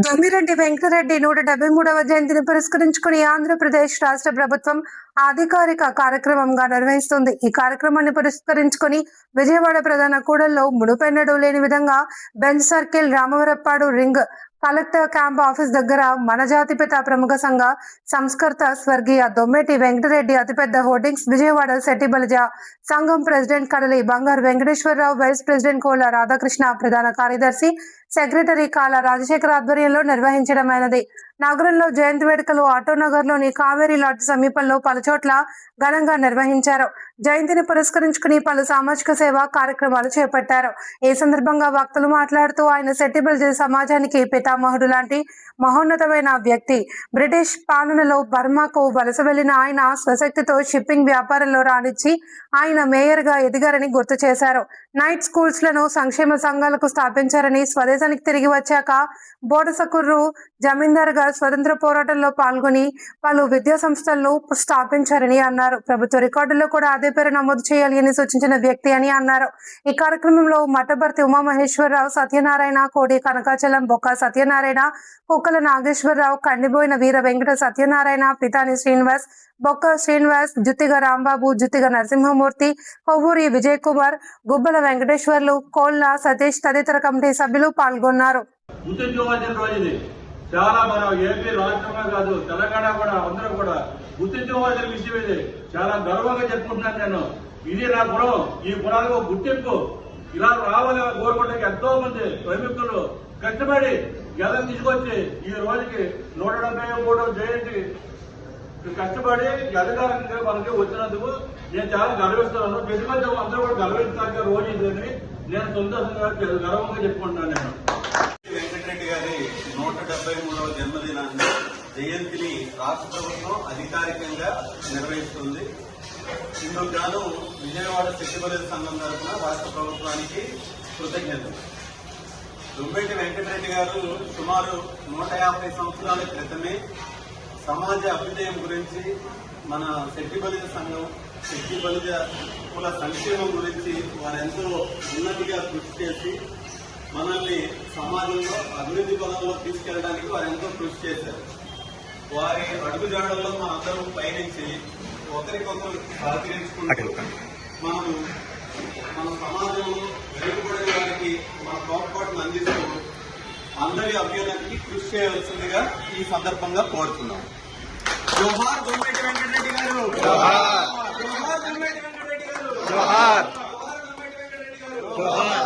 దొమ్మిరెడ్డి వెంకటరెడ్డి 173వ జయంతిని పురస్కరించుకుని ఆంధ్రప్రదేశ్ రాష్ట్ర ప్రభుత్వం అధికారిక కార్యక్రమంగా నిర్వహిస్తుంది. ఈ కార్యక్రమాన్ని పురస్కరించుకుని విజయవాడ ప్రధాన కూడల్లో మునుపెన్నడూ లేని విధంగా bench circle, Ramavarappadu ring, collector camp office దగ్గర మన జాతిపిత ప్రముఖ సంఘ సంస్కర్త స్వర్గీయ దొమ్మెటి వెంకటరెడ్డి అతిపెద్ద హోర్డింగ్స్, విజయవాడ సెట్టిబలిజ సంఘం ప్రెసిడెంట్ కడలి బంగారు వెంకటేశ్వరరావు, వైస్ ప్రెసిడెంట్ కోల రాధాకృష్ణ, ప్రధాన కార్యదర్శి సెక్రటరీ కాల రాజశేఖర్ ఆధ్వర్యంలో నిర్వహించడమైనది. నగరంలో జయంతి వేడుకలు ఆటోనగర్లోని కావేరీ లాడ్జ్ సమీపంలో పలుచోట్ల ఘనంగా నిర్వహించారు. జయంతిని పురస్కరించుకుని పలు సామాజిక సేవా కార్యక్రమాలు చేపట్టారు. ఈ సందర్భంగా వక్తలు మాట్లాడుతూ ఆయన సెట్టిబలిజ సమాజానికి పితామహుడు లాంటి మహోన్నతమైన వ్యక్తి. బ్రిటిష్ పాలనలో బర్మాకు వలస వెళ్లిన ఆయన స్వశక్తితో షిప్పింగ్ వ్యాపారంలో రాణించి ఆయన మేయర్గా ఎదిగారని గుర్తు చేశారు. నైట్ స్కూల్స్ లను సంక్షేమ సంఘాలకు స్థాపించారని, స్వదేశానికి తిరిగి వచ్చాక బోడసకుర్రు జమీందారుగా స్వతంత్ర పోరాటంలో పాల్గొని పలు విద్యా సంస్థలను స్థాపించారని అన్నారు. ప్రభుత్వ రికార్డుల్లో కూడా అదే పేరు నమోదు చేయాలి అని సూచించిన వ్యక్తి అని అన్నారు. ఈ కార్యక్రమంలో మఠభర్తి ఉమామహేశ్వరరావు, సత్యనారాయణ, కోడి కనకాచలం, బొక్క సత్యనారాయణ, కుక్కల నాగేశ్వరరావు, కండిబోయిన వీర వెంకట సత్యనారాయణ, పితాని శ్రీనివాస్, బొక్క శ్రీనివాస్, జుత్తిగ రాంబాబు, జుత్తిగ నరసింహమూర్తి, కొవ్వూరి విజయ్ కుమార్, గుబ్బల వెంకటేశ్వర్లు, కోళ్ల సతీష్ తదితర కమిటీ సభ్యులు పాల్గొన్నారు. చాలా మన ఏపీ రాష్ట్రంలో కాదు, తెలంగాణ కూడా అందరూ కూడా గుర్తించుకోవాల్సిన విషయం ఇది. చాలా గర్వంగా చెప్పుకుంటున్నాను నేను. ఇది నా గుణం. ఈ గుణాలకు ఒక గుర్తింపు ఇలా రావాలని కోరుకుంటే ఎంతో మంది శ్రమికులు కష్టపడి గెలం తీసుకొచ్చి ఈ రోజుకి 173వ జయంతి కష్టపడి అధికారంగా మనకి వచ్చినందుకు నేను చాలా గర్విస్తున్నాను. ప్రతిపక్షం అందరూ కూడా గర్వించడానికి రోజు ఇదని నేను సంతోషంగా గర్వంగా చెప్పుకుంటున్నాను. నేను వెంకటరెడ్డి గారి 173వ జన్మదినాన్ని జయంతిని రాష్ట్ర ప్రభుత్వం అధికారికంగా నిర్వహిస్తుంది. ఇందుకు గాను విజయవాడ సెట్టిబలిజ సంఘం తరఫున రాష్ట్ర ప్రభుత్వానికి కృతజ్ఞతలు. దొమ్మెటి వెంకటరెడ్డి గారు సుమారు 150 సంవత్సరాల క్రితమే సమాజ అభ్యుదయం గురించి, మన సెట్టిబలిజ సంఘం, సెట్టిబలిజ కుల సంక్షేమం గురించి వారెంతో ఉన్నతిగా కృషి చేసి మనల్ని సమాజంలో అభివృద్ధి పదంలో తీసుకెళ్లడానికి వారు ఎంతో కృషి చేశారు. వారి అడుగుజాడల్లో మనందరం పయనించి ఒకరికొకరు సహకరించుకుంటూ మనము మన సమాజంలో వెనుకబడిన వారికి మన తోడ్పాటును అందిస్తూ అందరి అభ్యున్నతికి కృషి చేయవలసిందిగా ఈ సందర్భంగా కోరుతున్నాం. జోహార్ దొమ్మెటి వెంకటరెడ్డి గారు, జోహార్ దొమ్మెటి వెంకటరెడ్డి గారు, జోహార్ దొమ్మెటి వెంకటరెడ్డి గారు, జోహార్.